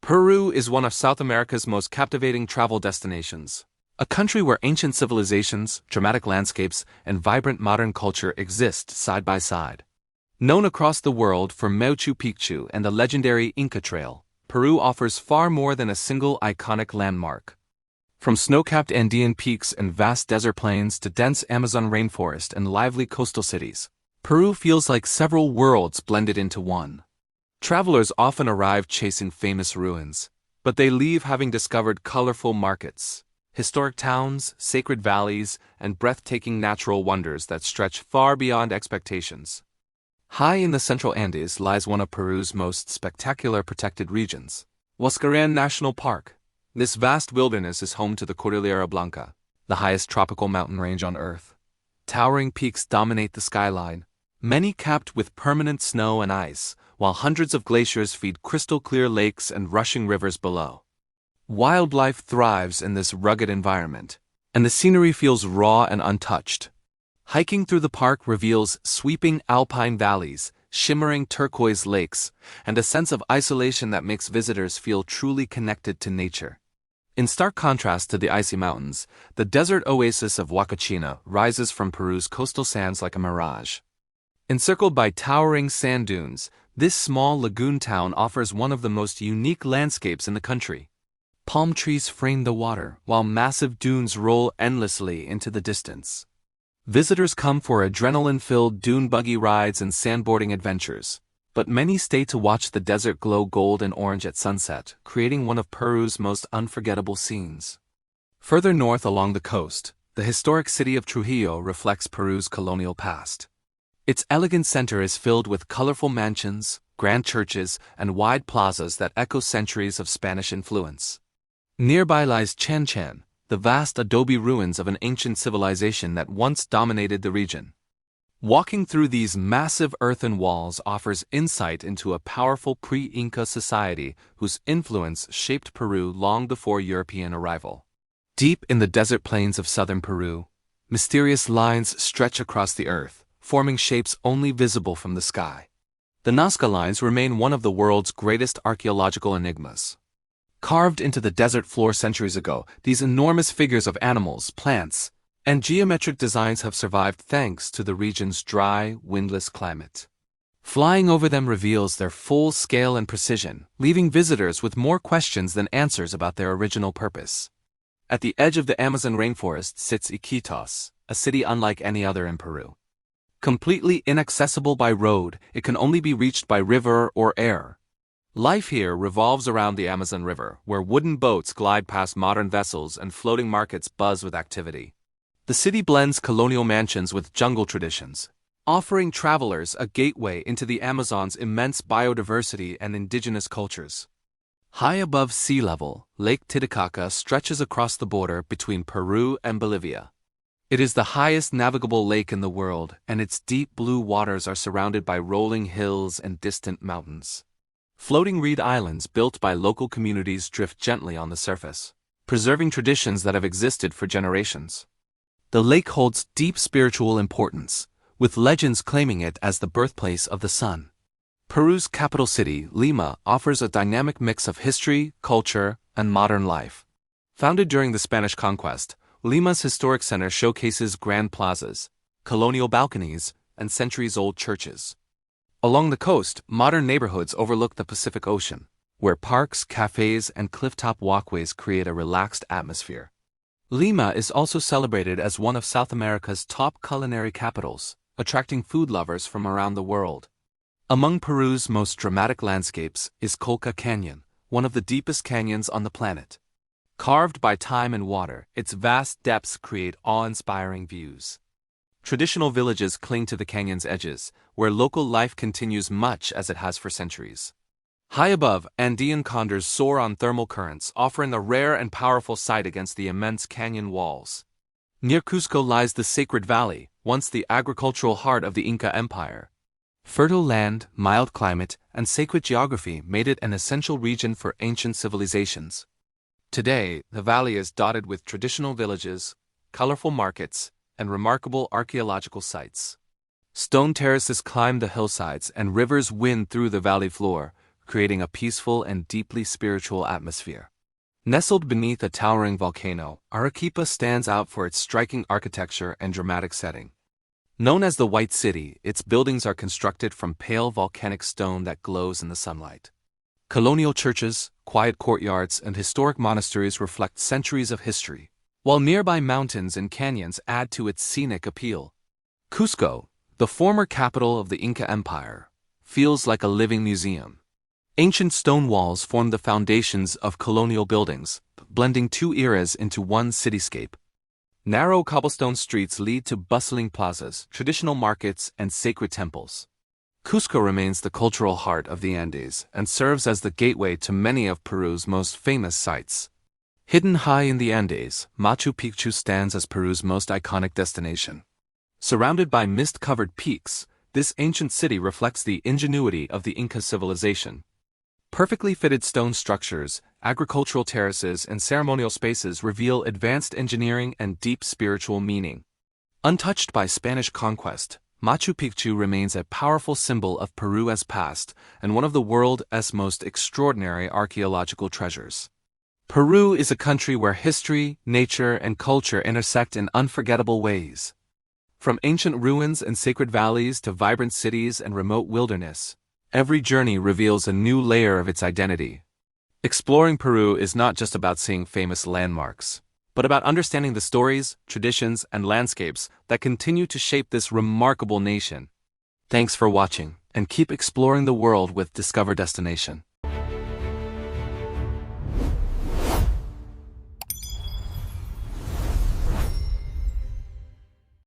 Peru is one of South America's most captivating travel destinations. A country where ancient civilizations, dramatic landscapes, and vibrant modern culture exist side by side. Known across the world for Machu Picchu and the legendary Inca Trail, Peru offers far more than a single iconic landmark. From snow-capped Andean peaks and vast desert plains to dense Amazon rainforest and lively coastal cities, Peru feels like several worlds blended into one. Travelers often arrive chasing famous ruins, but they leave having discovered colorful markets, historic towns, sacred valleys, and breathtaking natural wonders that stretch far beyond expectations. High in the central Andes lies one of Peru's most spectacular protected regions, Huascarán National Park. This vast wilderness is home to the Cordillera Blanca, the highest tropical mountain range on Earth. Towering peaks dominate the skyline, many capped with permanent snow and ice, while hundreds of glaciers feed crystal-clear lakes and rushing rivers below. Wildlife thrives in this rugged environment, and the scenery feels raw and untouched. Hiking through the park reveals sweeping alpine valleys, shimmering turquoise lakes, and a sense of isolation that makes visitors feel truly connected to nature. In stark contrast to the icy mountains, the desert oasis of Huacachina rises from Peru's coastal sands like a mirage. Encircled by towering sand dunes, this small lagoon town offers one of the most unique landscapes in the country. Palm trees frame the water, while massive dunes roll endlessly into the distance. Visitors come for adrenaline-filled dune buggy rides and sandboarding adventures, but many stay to watch the desert glow gold and orange at sunset, creating one of Peru's most unforgettable scenes. Further north along the coast, the historic city of Trujillo reflects Peru's colonial past. Its elegant center is filled with colorful mansions, grand churches, and wide plazas that echo centuries of Spanish influence. Nearby lies Chan Chan, the vast adobe ruins of an ancient civilization that once dominated the region. Walking through these massive earthen walls offers insight into a powerful pre-Inca society whose influence shaped Peru long before European arrival. Deep in the desert plains of southern Peru, mysterious lines stretch across the earth, forming shapes only visible from the sky. The Nazca lines remain one of the world's greatest archaeological enigmas. Carved into the desert floor centuries ago, these enormous figures of animals, plants, and geometric designs have survived thanks to the region's dry, windless climate. Flying over them reveals their full scale and precision, leaving visitors with more questions than answers about their original purpose. At the edge of the Amazon rainforest sits Iquitos, a city unlike any other in Peru. Completely inaccessible by road, it can only be reached by river or air. Life here revolves around the Amazon River, where wooden boats glide past modern vessels and floating markets buzz with activity. The city blends colonial mansions with jungle traditions, offering travelers a gateway into the Amazon's immense biodiversity and indigenous cultures. High above sea level, Lake Titicaca stretches across the border between Peru and Bolivia. It is the highest navigable lake in the world, and its deep blue waters are surrounded by rolling hills and distant mountains. Floating reed islands built by local communities drift gently on the surface, preserving traditions that have existed for generations. The lake holds deep spiritual importance, with legends claiming it as the birthplace of the sun. Peru's capital city, Lima, offers a dynamic mix of history, culture, and modern life. Founded during the Spanish conquest, Lima's historic center showcases grand plazas, colonial balconies, and centuries-old churches. Along the coast, modern neighborhoods overlook the Pacific Ocean, where parks, cafes, and clifftop walkways create a relaxed atmosphere. Lima is also celebrated as one of South America's top culinary capitals, attracting food lovers from around the world. Among Peru's most dramatic landscapes is Colca Canyon, one of the deepest canyons on the planet. Carved by time and water, its vast depths create awe-inspiring views. Traditional villages cling to the canyon's edges, where local life continues much as it has for centuries. High above, Andean condors soar on thermal currents, offering a rare and powerful sight against the immense canyon walls. Near Cusco lies the Sacred Valley, once the agricultural heart of the Inca Empire. Fertile land, mild climate, and sacred geography made it an essential region for ancient civilizations. Today, the valley is dotted with traditional villages, colorful markets, and remarkable archaeological sites. Stone terraces climb the hillsides and rivers wind through the valley floor, creating a peaceful and deeply spiritual atmosphere. Nestled beneath a towering volcano, Arequipa stands out for its striking architecture and dramatic setting. Known as the White City, its buildings are constructed from pale volcanic stone that glows in the sunlight. Colonial churches, quiet courtyards, and historic monasteries reflect centuries of history, while nearby mountains and canyons add to its scenic appeal. Cusco, the former capital of the Inca Empire, feels like a living museum. Ancient stone walls form the foundations of colonial buildings, blending two eras into one cityscape. Narrow cobblestone streets lead to bustling plazas, traditional markets, and sacred temples. Cusco remains the cultural heart of the Andes and serves as the gateway to many of Peru's most famous sites. Hidden high in the Andes, Machu Picchu stands as Peru's most iconic destination. Surrounded by mist-covered peaks, this ancient city reflects the ingenuity of the Inca civilization. Perfectly fitted stone structures, agricultural terraces, and ceremonial spaces reveal advanced engineering and deep spiritual meaning. Untouched by Spanish conquest, Machu Picchu remains a powerful symbol of Peru's past and one of the world's most extraordinary archaeological treasures. Peru is a country where history, nature, and culture intersect in unforgettable ways. From ancient ruins and sacred valleys to vibrant cities and remote wilderness, every journey reveals a new layer of its identity. Exploring Peru is not just about seeing famous landmarks, but about understanding the stories, traditions, and landscapes that continue to shape this remarkable nation. Thanks for watching, and keep exploring the world with Discover Destination.